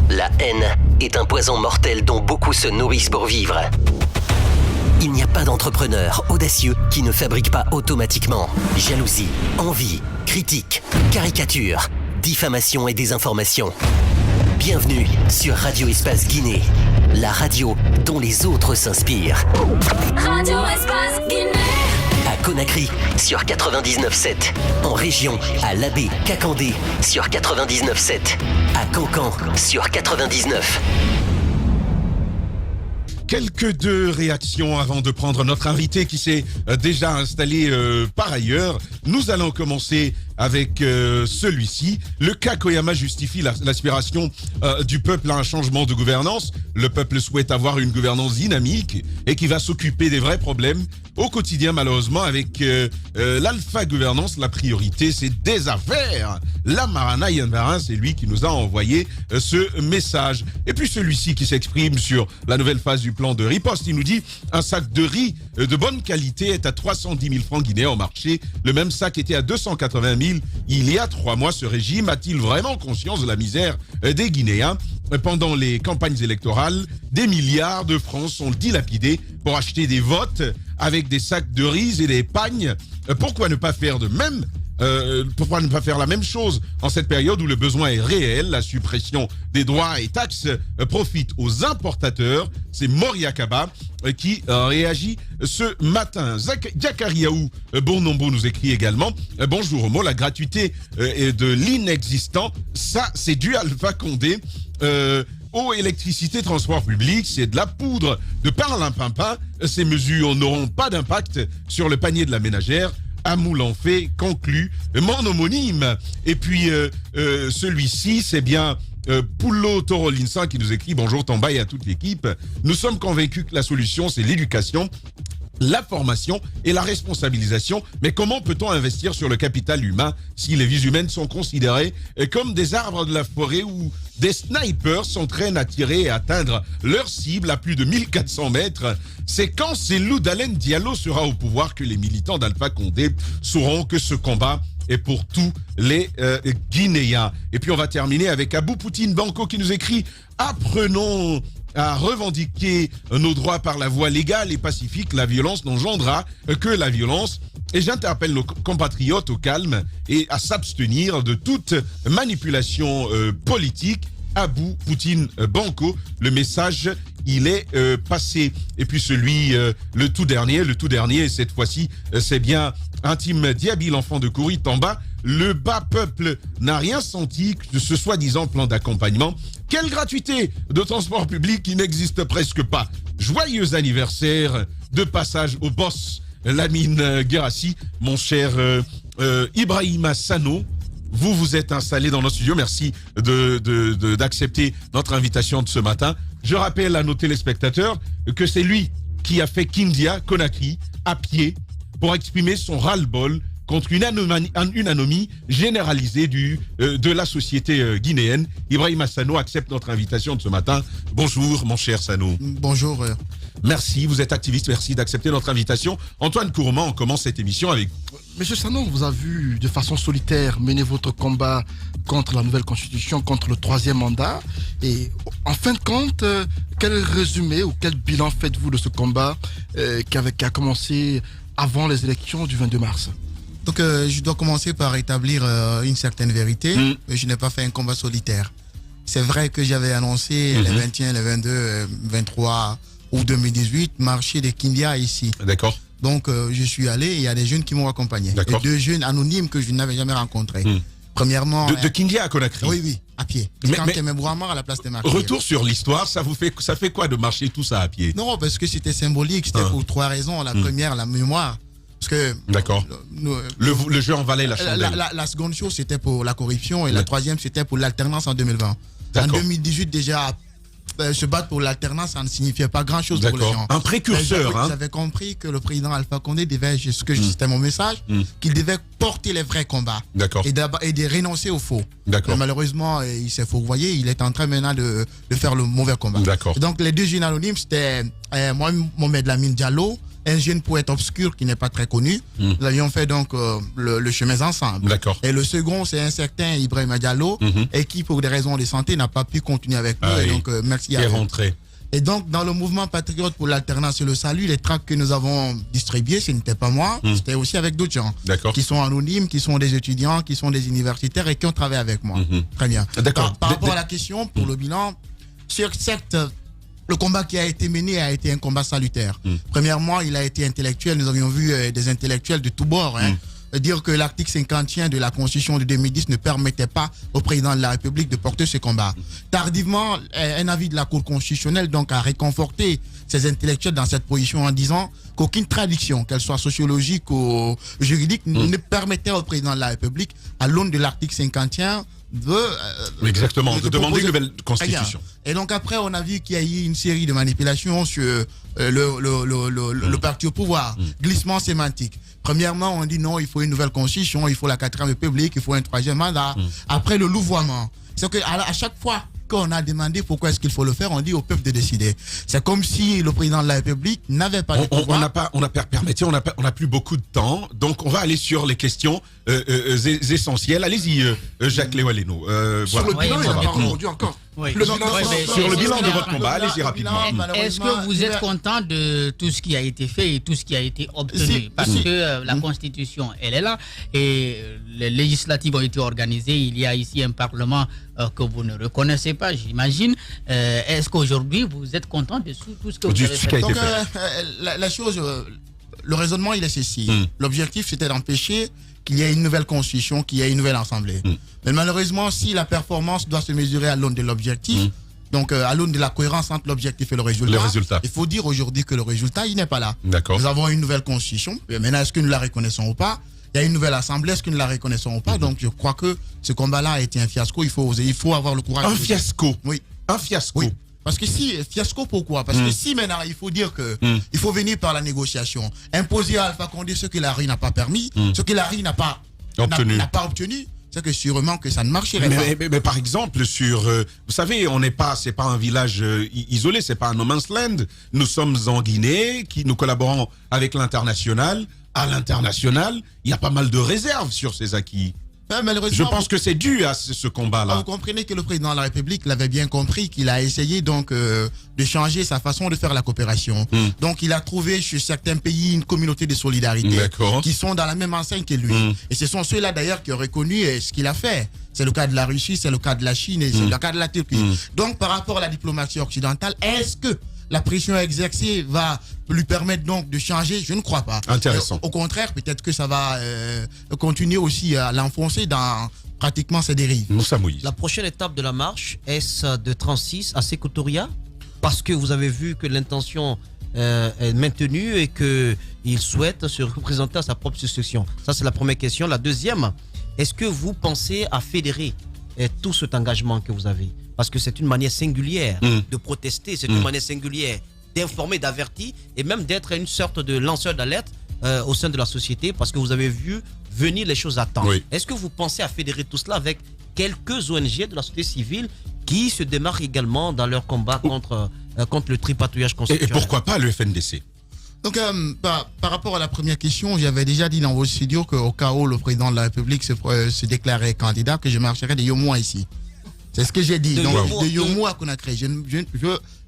La haine est un poison mortel dont beaucoup se nourrissent pour vivre. Il n'y a pas d'entrepreneur audacieux qui ne fabrique pas automatiquement jalousie, envie, critique, caricature, diffamation et désinformation. Bienvenue sur Radio Espace Guinée, la radio dont les autres s'inspirent. Radio Espace Guinée. À Conakry sur 99.7, en région à Labé, Kakandé sur 99.7, à Cancan sur 99. Quelques deux réactions avant de prendre notre invité qui s'est déjà installé par ailleurs. Nous allons commencer avec celui-ci. Le cas Koyama justifie l'aspiration du peuple à un changement de gouvernance. Le peuple souhaite avoir une gouvernance dynamique et qui va s'occuper des vrais problèmes au quotidien. Malheureusement, avec l'alpha gouvernance, la priorité, c'est des affaires. La Marana Yanvarin, c'est lui qui nous a envoyé ce message. Et puis celui-ci qui s'exprime sur la nouvelle phase du plan de riposte, il nous dit un sac de riz de bonne qualité est à 310 000 francs guinéens au marché. Le même sac était à 280 000 il y a 3 mois. Ce régime a-t-il vraiment conscience de la misère des Guinéens? Pendant les campagnes électorales, des milliards de francs sont dilapidés pour acheter des votes avec des sacs de riz et des pagnes. Pourquoi ne pas faire de même? Pourquoi ne pas faire la même chose en cette période où le besoin est réel? La suppression des droits et taxes profite aux importateurs. C'est Moriakaba qui réagit ce matin. Diakariaou Bournombo nous écrit également bonjour Homo, la gratuité de l'inexistant, ça c'est du Alpha Condé. Eau, électricité, transport public, c'est de la poudre de parlimpinpin. Ces mesures n'auront pas d'impact sur le panier de la ménagère. Amoul en fait, conclut mon homonyme. Et puis celui-ci, c'est bien Poulo Torolinsan qui nous écrit bonjour Tamba et à toute l'équipe. Nous sommes convaincus que la solution, c'est l'éducation, la formation et la responsabilisation. Mais comment peut-on investir sur le capital humain si les vies humaines sont considérées comme des arbres de la forêt où des snipers s'entraînent à tirer et atteindre leur cible à plus de 1400 mètres? C'est quand Cellou Dalein Diallo sera au pouvoir que les militants d'Alpha Condé sauront que ce combat est pour tous les Guinéens. Et puis on va terminer avec Abou Poutine Banco qui nous écrit « Apprenons à revendiquer nos droits par la voie légale et pacifique. La violence n'engendra que la violence. » Et j'interpelle nos compatriotes au calme et à s'abstenir de toute manipulation politique. Abou Poutine Banco, le message il est passé. Et puis celui, le tout dernier, cette fois-ci, c'est bien Intime Diaby, l'enfant de Kouri Tamba. Le bas peuple n'a rien senti de ce soi-disant plan d'accompagnement. Quelle gratuité de transport public qui n'existe presque pas. Joyeux anniversaire de passage au boss Lamine Guérassi, mon cher Ibrahima Sano. Vous êtes installé dans nos studios. Merci d'accepter notre invitation de ce matin. Je rappelle à nos téléspectateurs que c'est lui qui a fait Kindia, Conakry, à pied, pour exprimer son ras-le-bol contre une anomie généralisée de la société guinéenne. Ibrahima Sano accepte notre invitation de ce matin. Bonjour, mon cher Sano. Bonjour. Merci, vous êtes activiste, merci d'accepter notre invitation. Antoine Kourman, on commence cette émission avec vous. Monsieur Sano, vous avez vu de façon solitaire mener votre combat contre la nouvelle constitution, contre le 3e mandat. Et en fin de compte, quel résumé ou quel bilan faites-vous de ce combat qui a commencé avant les élections du 22 mars? Donc je dois commencer par établir une certaine vérité. Je n'ai pas fait un combat solitaire. C'est vrai que j'avais annoncé les 21, les 22, 23 août 2018, marché de Kindia ici. D'accord. Donc je suis allé et il y a des jeunes qui m'ont accompagné. Et 2 jeunes anonymes que je n'avais jamais rencontrés. Premièrement... De Kindia à Conakry? Oui, à pied. Mais Bouamar à la place des marchés. Retour sur l'histoire, ça fait quoi de marcher tout ça à pied? Non, parce que c'était symbolique, c'était pour 3 raisons. La première, la mémoire. Parce que... D'accord. Le jeu en valait la chandelle. La seconde chose, c'était pour la corruption et la troisième, c'était pour l'alternance en 2020. En 2018, déjà... se battre pour l'alternance, ça ne signifiait pas grand-chose pour les gens. Un précurseur. J'avais compris que le président Alpha Condé devait, c'était mon message, qu'il devait porter les vrais combats et de renoncer aux faux. Mais malheureusement, il s'est fourvoyé, il est en train maintenant de faire le mauvais combat. Donc les deux jeunes anonymes, c'était moi, Mohamed Lamine Diallo, un jeune poète obscur qui n'est pas très connu. Nous avions fait donc le chemin ensemble. Et le second, c'est un certain Ibrahim Diallo, et qui, pour des raisons de santé, n'a pas pu continuer avec nous. Et donc, merci à eux. Et donc, dans le mouvement patriote pour l'alternance et le salut, les tracts que nous avons distribués, ce n'était pas moi, c'était aussi avec d'autres gens qui sont anonymes, qui sont des étudiants, qui sont des universitaires et qui ont travaillé avec moi. Très bien. Par rapport à la question, pour le bilan, certes, le combat qui a été mené a été un combat salutaire. Premièrement, il a été intellectuel. Nous avions vu des intellectuels de tous bords dire que l'article 51 de la Constitution de 2010 ne permettait pas au président de la République de porter ce combat. Tardivement, un avis de la Cour constitutionnelle donc a réconforté ces intellectuels dans cette position en disant qu'aucune traduction, qu'elle soit sociologique ou juridique, ne permettait au président de la République, à l'aune de l'article 51, de demander une nouvelle constitution. Et donc après, on a vu qu'il y a eu une série de manipulations sur le parti au pouvoir, glissement sémantique. Premièrement, on dit non, il faut une nouvelle constitution, il faut la 4e République, il faut un 3e mandat. Après, le louvoiement. C'est qu'à chaque fois qu'on a demandé pourquoi est-ce qu'il faut le faire, on dit au peuple de décider. C'est comme si le président de la République n'avait pas de pouvoir. On n'a plus beaucoup de temps, donc on va aller sur les questions essentielles. Allez-y, Jacques Léo-Aleno. Sur le bilan, il n'a pas répondu encore. Sur le bilan de votre combat, allez-y rapidement. Est-ce que vous êtes content de tout ce qui a été fait et tout ce qui a été obtenu? Parce que la Constitution, elle est là et les législatives ont été organisées. Il y a ici un Parlement que vous ne reconnaissez pas, j'imagine. Est-ce qu'aujourd'hui, vous êtes content de tout ce que vous avez fait? Donc, la chose, le raisonnement, il est ceci. L'objectif, c'était d'empêcher qu'il y ait une nouvelle constitution, qu'il y ait une nouvelle assemblée. Mais malheureusement, si la performance doit se mesurer à l'aune de l'objectif, donc à l'aune de la cohérence entre l'objectif et le résultat, il faut dire aujourd'hui que le résultat, il n'est pas là. Nous avons une nouvelle constitution, mais maintenant, est-ce que nous la reconnaissons ou pas? Il y a une nouvelle assemblée, est-ce que nous la reconnaissons ou pas? Donc je crois que ce combat-là a été un fiasco, il faut oser, il faut avoir le courage. Un fiasco? Oui. Un fiasco? Oui. Parce que si, fiasco pourquoi? Parce que si maintenant il faut dire que il faut venir par la négociation, imposer à Alpha Condé ce que la RI n'a pas permis, ce que la RI n'a pas obtenu, c'est que sûrement que ça ne marcherait pas. Mais par exemple, vous savez, c'est pas un village isolé, c'est pas un no man's land. Nous sommes en Guinée, nous collaborons avec l'international. À l'international, il y a pas mal de réserves sur ces acquis. Je pense que c'est dû à ce combat-là. Vous comprenez que le président de la République l'avait bien compris, qu'il a essayé donc de changer sa façon de faire la coopération. Donc il a trouvé chez certains pays une communauté de solidarité qui sont dans la même enseigne que lui. Et ce sont ceux-là d'ailleurs qui ont reconnu ce qu'il a fait. C'est le cas de la Russie, c'est le cas de la Chine et c'est le cas de la Turquie. Donc par rapport à la diplomatie occidentale, est-ce que la pression exercée va lui permettre donc de changer? Je ne crois pas. Intéressant. Au contraire, peut-être que ça va continuer aussi à l'enfoncer dans pratiquement ses dérives. Moussa Moïse. La prochaine étape de la marche, est-ce de 36 à Sékou Touré? Parce que vous avez vu que l'intention est maintenue et qu'il souhaite se représenter à sa propre succession. Ça, c'est la première question. La deuxième, est-ce que vous pensez à fédérer tout cet engagement que vous avez? Parce que c'est une manière singulière de protester, c'est une manière singulière d'informer, d'avertir et même d'être une sorte de lanceur d'alerte au sein de la société parce que vous avez vu venir les choses à temps. Est-ce que vous pensez à fédérer tout cela avec quelques ONG de la société civile qui se démarquent également dans leur combat contre le tripatouillage constitutionnel? Et pourquoi pas le FNDC? Donc, par rapport à la première question, j'avais déjà dit dans vos studios qu'au cas où le président de la République se déclarait candidat, que je marcherais de Yomoua ici. C'est ce que j'ai dit. Donc, de Yomoua à Conakry.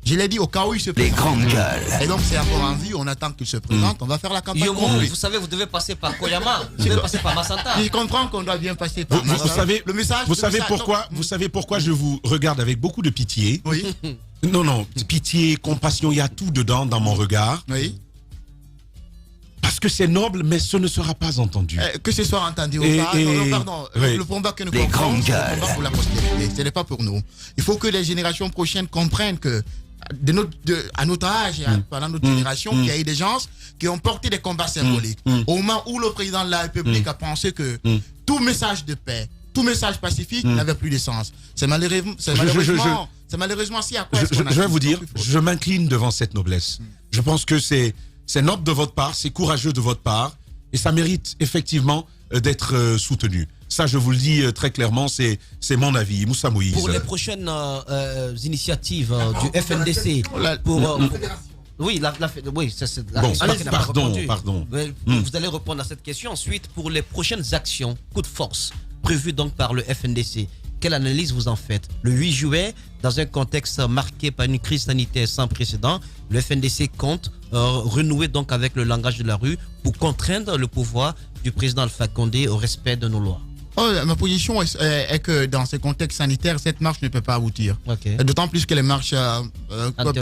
Je l'ai dit au cas où il se présente. Les grandes gueules. Et donc, c'est encore en vue. On attend qu'il se présente. On va faire la campagne. Yomoua, vous savez, vous devez passer par Koyama. Vous devez passer par Massanta. Je comprends qu'on doit bien passer par Massanta. Vous savez pourquoi je vous regarde avec beaucoup de pitié? Oui. Non, pitié, compassion, il y a tout dedans dans mon regard. Oui. Parce que c'est noble, mais ce ne sera pas entendu. Que ce soit entendu ou pas. Non, pardon. Oui. Le combat que nous comprenons, c'est le combat pour la postérité. Ce n'est pas pour nous. Il faut que les générations prochaines comprennent que à notre âge, pendant notre génération, il y a eu des gens qui ont porté des combats symboliques. Au moment où le président de la République a pensé que tout message de paix, tout message pacifique n'avait plus de sens. C'est malheureusement C'est malheureusement si à quoi Je vais vous dire, je m'incline devant cette noblesse. Je pense que c'est noble de votre part, c'est courageux de votre part, et ça mérite effectivement d'être soutenu. Ça, je vous le dis très clairement, c'est mon avis. Moussa Moïse. Pour les prochaines initiatives du FNDC, oui, oui, ça c'est la question qui n'a pas répondu. Pardon. Vous allez répondre à cette question. Ensuite, pour les prochaines actions, coup de force, prévues donc par le FNDC, quelle analyse vous en faites? Le 8 juillet, dans un contexte marqué par une crise sanitaire sans précédent, le FNDC compte renouer donc avec le langage de la rue pour contraindre le pouvoir du président Alpha Condé au respect de nos lois. Ma position est que dans ce contexte sanitaire, cette marche ne peut pas aboutir. Okay. D'autant plus que les marches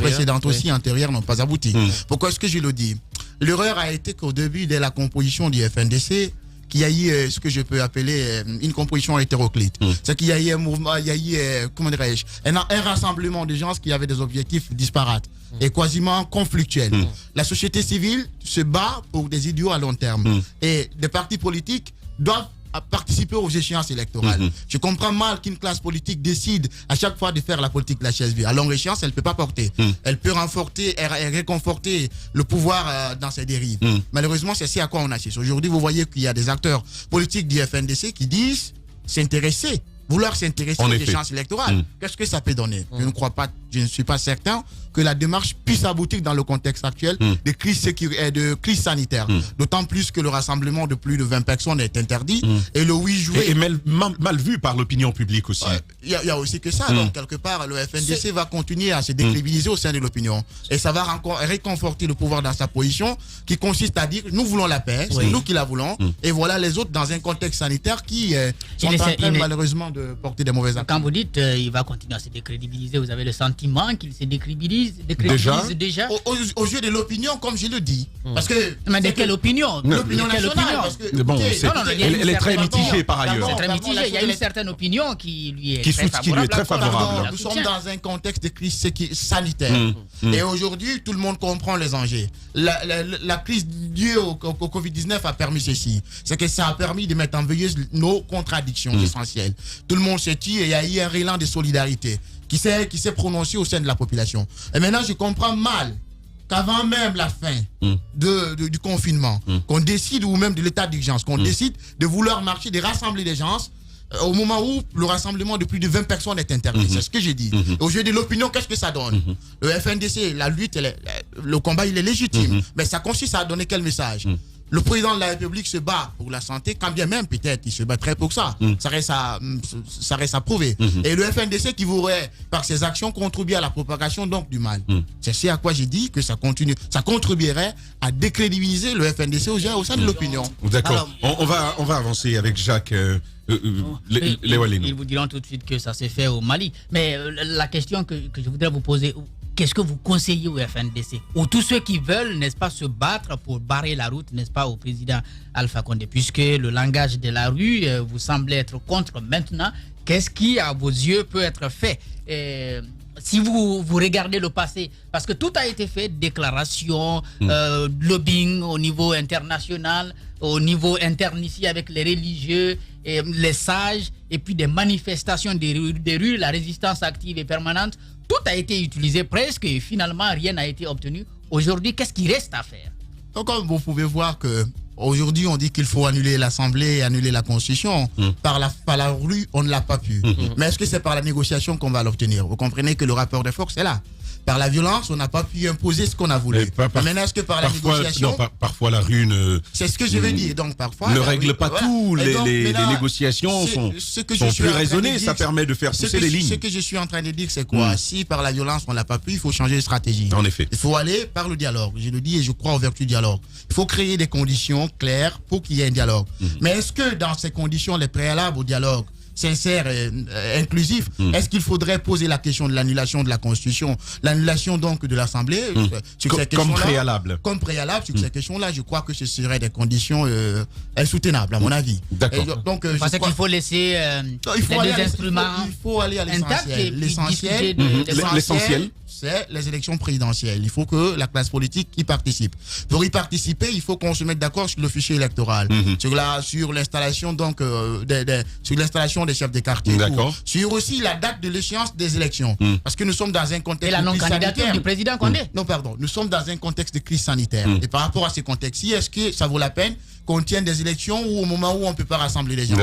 précédentes aussi, antérieures, n'ont pas abouti. Pourquoi est-ce que je le dis? L'erreur a été qu'au début de la composition du FNDC, qu'il y a eu ce que je peux appeler une composition hétéroclite. C'est qu'il y a eu un mouvement, il y a eu, comment dirais-je, un rassemblement de gens qui avaient des objectifs disparates et quasiment conflictuels. La société civile se bat pour des idéaux à long terme. Et des partis politiques doivent participer aux échéances électorales. Je comprends mal qu'une classe politique décide à chaque fois de faire la politique de la chaise vide. À longue échéance, elle ne peut pas porter. Elle peut renforcer et réconforter le pouvoir dans ses dérives. Malheureusement, c'est à quoi on assiste. Aujourd'hui, vous voyez qu'il y a des acteurs politiques du FNDC qui disent vouloir s'intéresser aux échéances électorales. Qu'est-ce que ça peut donner? Je ne suis pas certain que la démarche puisse aboutir dans le contexte actuel de crise sanitaire. D'autant plus que le rassemblement de plus de 20 personnes est interdit. Et le 8 juillet... Et mal vu par l'opinion publique aussi. Il y a aussi que ça. Donc, quelque part, le FNDC va continuer à se décrédibiliser au sein de l'opinion. Et ça va encore réconforter le pouvoir dans sa position, qui consiste à dire, nous voulons la paix, c'est nous qui la voulons. Et voilà les autres dans un contexte sanitaire qui sont en train malheureusement de porter des mauvaises actes. Quand vous dites il va continuer à se décrédibiliser, vous avez le sentiment qu'il se décrédibilise déjà aux yeux de l'opinion, comme je le dis. Parce que mais de quelle opinion? L'opinion nationale. Parce que, elle est très mitigée par ailleurs. C'est très mitigé. Il y a une certaine opinion qui lui est très favorable. Nous sommes dans un contexte de crise sanitaire. Et aujourd'hui, tout le monde comprend les enjeux. La crise due au Covid-19 a permis ceci. C'est que ça a permis de mettre en veilleuse nos contradictions essentielles. Tout le monde s'est dit et il y a eu un élan de solidarité qui s'est prononcé au sein de la population. Et maintenant, je comprends mal qu'avant même la fin du confinement, qu'on décide, ou même de l'état d'urgence, qu'on décide de vouloir marcher, de rassembler des gens, au moment où le rassemblement de plus de 20 personnes est interdit. C'est ce que j'ai dit. Au jeu de l'opinion, qu'est-ce que ça donne? Le FNDC, la lutte, le combat, il est légitime. Mais ça consiste à donner quel message? Le président de la République se bat pour la santé, quand bien même peut-être il se battrait pour ça. Ça reste à prouver. Et le FNDC qui voudrait, par ses actions, contribuer à la propagation donc du mal. C'est à quoi j'ai dit que ça contribuerait à décrédibiliser le FNDC au sein de l'opinion. D'accord. On va avancer avec Jacques. Ils vous diront tout de suite que ça s'est fait au Mali. Mais la question que je voudrais vous poser, qu'est-ce que vous conseillez au FNDC, ou tous ceux qui veulent, n'est-ce pas, se battre pour barrer la route, n'est-ce pas, au président Alpha Condé, puisque le langage de la rue vous semble être contre maintenant? Qu'est-ce qui, à vos yeux, peut être fait? Si vous regardez le passé, parce que tout a été fait, déclaration, lobbying au niveau international, au niveau interne ici avec les religieux, et les sages, et puis des manifestations des rues, la résistance active et permanente. Tout a été utilisé presque et finalement rien n'a été obtenu. Aujourd'hui, qu'est-ce qui reste à faire? Donc, comme vous pouvez voir que aujourd'hui, on dit qu'il faut annuler l'Assemblée et annuler la Constitution. Par la rue, on ne l'a pas pu. Mais est-ce que c'est par la négociation qu'on va l'obtenir? Vous comprenez que le rapport de force est là. Par la violence, on n'a pas pu imposer ce qu'on a voulu. Maintenant, est-ce que par la négociation... Parfois, la rue ne... C'est ce que je veux dire. Donc, parfois... Ne règle pas tout. Les négociations sont plus raisonnées. Ça permet de faire pousser les lignes. Ce que je suis en train de dire, c'est quoi? Si par la violence, on ne l'a pas pu, il faut changer de stratégie. En effet. Il faut aller par le dialogue. Je le dis et je crois aux vertus du dialogue. Il faut créer des conditions claires pour qu'il y ait un dialogue. Mais est-ce que dans ces conditions, les préalables au dialogue sincère et inclusif, est-ce qu'il faudrait poser la question de l'annulation de la Constitution, l'annulation donc de l'Assemblée comme préalable? Comme préalable, sur ces questions-là, je crois que ce seraient des conditions insoutenables, à mon avis. D'accord. Donc, je pense qu'il faut laisser les deux instruments il faut aller à l'essentiel. L'essentiel, c'est les élections présidentielles. Il faut que la classe politique y participe. Pour y participer, il faut qu'on se mette d'accord sur le fichier électoral, sur l'installation donc sur l'installation des chefs des quartiers, sur aussi la date de l'échéance des élections, parce que nous sommes dans un contexte et la non-candidature du président Condé. Non, pardon, nous sommes dans un contexte de crise sanitaire. Et par rapport à ces contextes-ci, est-ce que ça vaut la peine qu'on tienne des élections ou au moment où on ne peut pas rassembler les gens?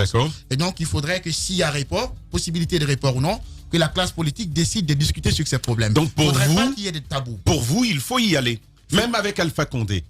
Et donc, il faudrait que s'il y a report, possibilité de report ou non, que la classe politique décide de discuter sur ces problèmes. Donc pour vous, pas qu'il y ait des tabous. Pour vous, il faut y aller, même avec Alpha Condé.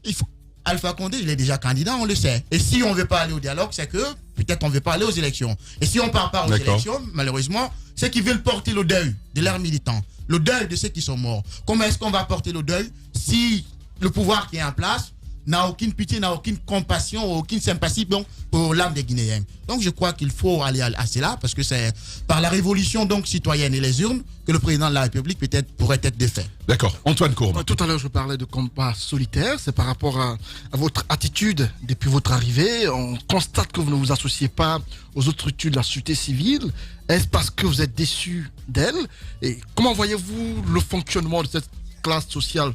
Alpha Condé, il est déjà candidat, on le sait. Et si on ne veut pas aller au dialogue, c'est que peut-être on ne veut pas aller aux élections. Et si on ne part pas aux élections, malheureusement, ceux qui veulent porter le deuil de leurs militants, le deuil de ceux qui sont morts, comment est-ce qu'on va porter le deuil si le pouvoir qui est en place n'a aucune pitié, n'a aucune compassion, aucune sympathie pour l'âme des Guinéens. Donc je crois qu'il faut aller à cela, parce que c'est par la révolution donc citoyenne et les urnes que le président de la République peut-être pourrait être défait. D'accord. Antoine Courbe. Tout à l'heure, je parlais de combat solitaire. C'est par rapport à votre attitude depuis votre arrivée. On constate que vous ne vous associez pas aux autres structures de la société civile. Est-ce parce que vous êtes déçu d'elle? Et comment voyez-vous le fonctionnement de cette classe sociale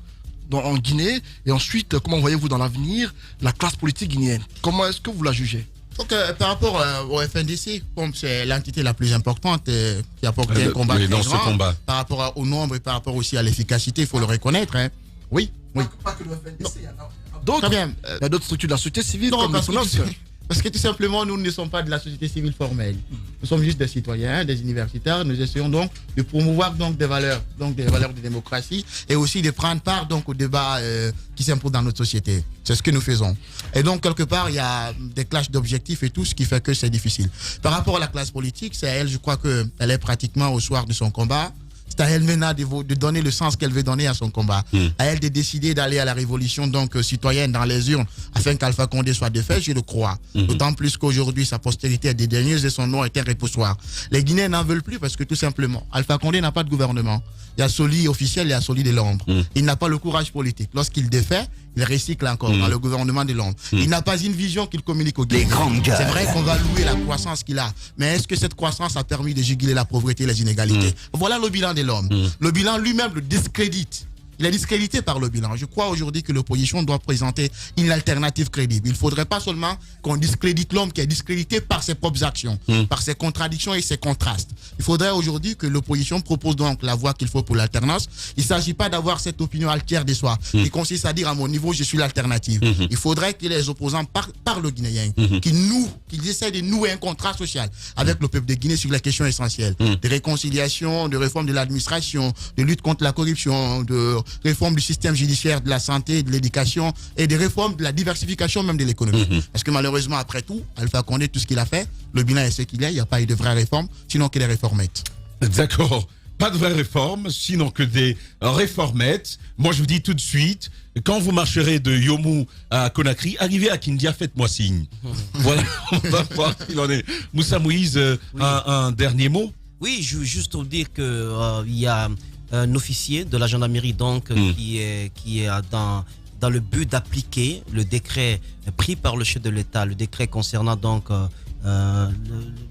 en Guinée? Et ensuite, comment voyez-vous dans l'avenir la classe politique guinéenne? Comment est-ce que vous la jugez? Donc, par rapport au FNDC, comme c'est l'entité la plus importante qui apporte un combat très grand, par rapport au nombre et par rapport aussi à l'efficacité, il faut le reconnaître. Hein. Oui. Pas que le FNDC, il y en a d'autres. Il y a d'autres structures de la société civile comme le SONOS. Parce que tout simplement, nous ne sommes pas de la société civile formelle. Nous sommes juste des citoyens, des universitaires. Nous essayons donc de promouvoir donc des valeurs de démocratie et aussi de prendre part donc au débat qui s'impose dans notre société. C'est ce que nous faisons. Et donc, quelque part, il y a des clashs d'objectifs et tout, ce qui fait que c'est difficile. Par rapport à la classe politique, c'est elle, je crois qu'elle est pratiquement au soir de son combat. C'est à elle maintenant de donner le sens qu'elle veut donner à son combat. À elle de décider d'aller à la révolution donc citoyenne dans les urnes afin qu'Alpha Condé soit défait, je le crois. D'autant plus qu'aujourd'hui, sa postérité est dédaigneuse et son nom est un repoussoir. Les Guinéens n'en veulent plus parce que tout simplement, Alpha Condé n'a pas de gouvernement. Il y a Soli officiel, il y a Soli de l'ombre. Il n'a pas le courage politique. Lorsqu'il défait, il recycle encore dans le gouvernement de l'ombre. Il n'a pas une vision qu'il communique aux Guinéens. C'est vrai qu'on va louer la croissance qu'il a, mais est-ce que cette croissance a permis de juguler la pauvreté et les inégalités? Voilà le bilan de l'homme. Le bilan lui-même le discrédite. Il est discrédité par le bilan. Je crois aujourd'hui que l'opposition doit présenter une alternative crédible. Il ne faudrait pas seulement qu'on discrédite l'homme qui est discrédité par ses propres actions, par ses contradictions et ses contrastes. Il faudrait aujourd'hui que l'opposition propose donc la voie qu'il faut pour l'alternance. Il ne s'agit pas d'avoir cette opinion altière de soi qui consiste à dire à mon niveau je suis l'alternative. Il faudrait que les opposants parlent aux Guinéens, qu'ils essaient de nouer un contrat social avec le peuple de Guinée sur les questions essentielles de réconciliation, de réforme de l'administration, de lutte contre la corruption, de réforme du système judiciaire, de la santé, de l'éducation et des réformes de la diversification même de l'économie. Parce que malheureusement, après tout, Alpha Condé, tout ce qu'il a fait, le bilan est ce qu'il est, il n'y a pas eu de vraies réformes, sinon que des réformettes. D'accord. Pas de vraies réformes, sinon que des réformettes. Moi, je vous dis tout de suite, quand vous marcherez de Yomou à Conakry, arrivez à Kindia, faites-moi signe. Voilà, on va voir ce qu'il en est. Moussa Moïse, un dernier mot? Oui, je veux juste vous dire que il y a un officier de la gendarmerie donc qui est dans le but d'appliquer le décret pris par le chef de l'État, le décret concernant donc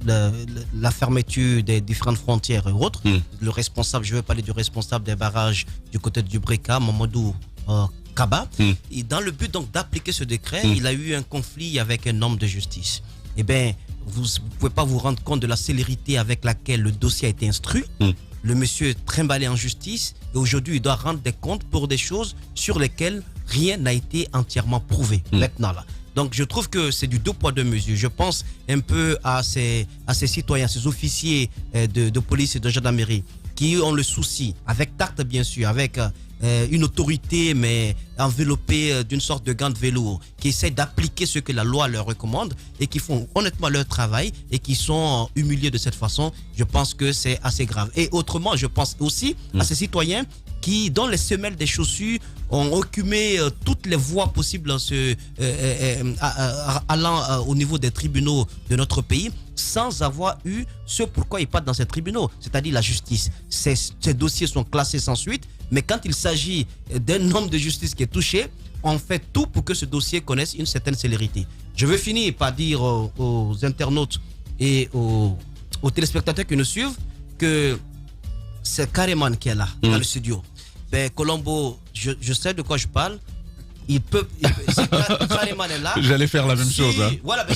la fermeture des différentes frontières et autres. Le responsable, je vais parler du responsable des barrages du côté du Breka, Mamadou Kaba. Et dans le but donc d'appliquer ce décret, il a eu un conflit avec un homme de justice. Eh bien, vous ne pouvez pas vous rendre compte de la célérité avec laquelle le dossier a été instruit. Le monsieur est trimballé en justice et aujourd'hui il doit rendre des comptes pour des choses sur lesquelles rien n'a été entièrement prouvé maintenant là. Donc je trouve que c'est du deux poids deux mesures. Je pense un peu à ces citoyens, ces officiers de police et de gendarmerie qui ont le souci, avec tact bien sûr, avec une autorité mais enveloppée d'une sorte de gant de velours, qui essaient d'appliquer ce que la loi leur recommande et qui font honnêtement leur travail et qui sont humiliés de cette façon. Je pense que c'est assez grave. Et autrement, je pense aussi à ces citoyens qui, dans les semelles des chaussures, ont occupé toutes les voies possibles allant au niveau des tribunaux de notre pays sans avoir eu ce pourquoi ils partent dans ces tribunaux, c'est-à-dire la justice. Ces dossiers sont classés sans suite, mais quand il s'agit d'un homme de justice qui est touché, on fait tout pour que ce dossier connaisse une certaine célérité. Je veux finir par dire aux internautes et aux téléspectateurs qui nous suivent que c'est Kareman qui est là, dans le studio. Ben, Colombo, je sais de quoi je parle. Si Kariman est là. J'allais faire la même chose. Hein. Voilà, ben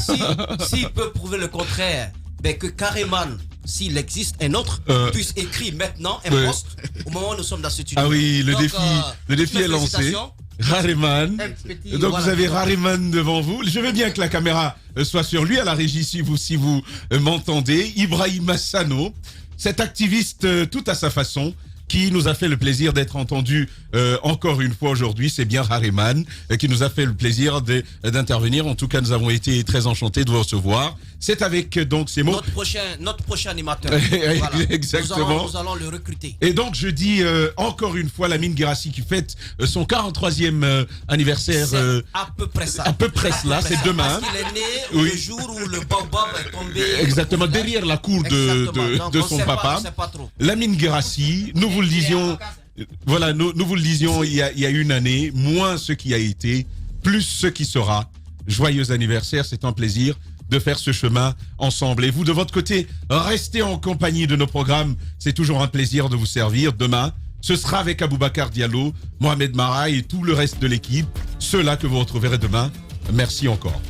s'il peut prouver le contraire, ben que Kariman, s'il existe un autre, puisse écrire maintenant un poste au moment où nous sommes dans ce studio. Ah oui, le défi est lancé. Hariman. Donc voilà, vous avez Hariman devant vous. Je veux bien que la caméra soit sur lui à la régie si vous m'entendez. Ibrahim Massano, cet activiste tout à sa façon, qui nous a fait le plaisir d'être entendu encore une fois aujourd'hui. C'est bien Hariman qui nous a fait le plaisir d'intervenir. En tout cas, nous avons été très enchantés de vous recevoir. C'est avec donc ces mots. Notre prochain animateur. Voilà. Exactement. Nous allons le recruter. Et donc, je dis encore une fois, Lamine Guérassi qui fête son 43e anniversaire. À peu près ça. À peu près cela, c'est demain. Parce qu'il est né le jour où le baobab est tombé. Exactement, derrière la cour de son papa. Pas trop. Lamine Guérassi, nous vous le disions. Voilà, nous vous le disions il y a une année, moins ce qui a été, plus ce qui sera. Joyeux anniversaire, c'est un plaisir de faire ce chemin ensemble. Et vous, de votre côté, restez en compagnie de nos programmes. C'est toujours un plaisir de vous servir. Demain, ce sera avec Aboubacar Diallo, Mohamed Mara et tout le reste de l'équipe. Ceux-là que vous retrouverez demain. Merci encore.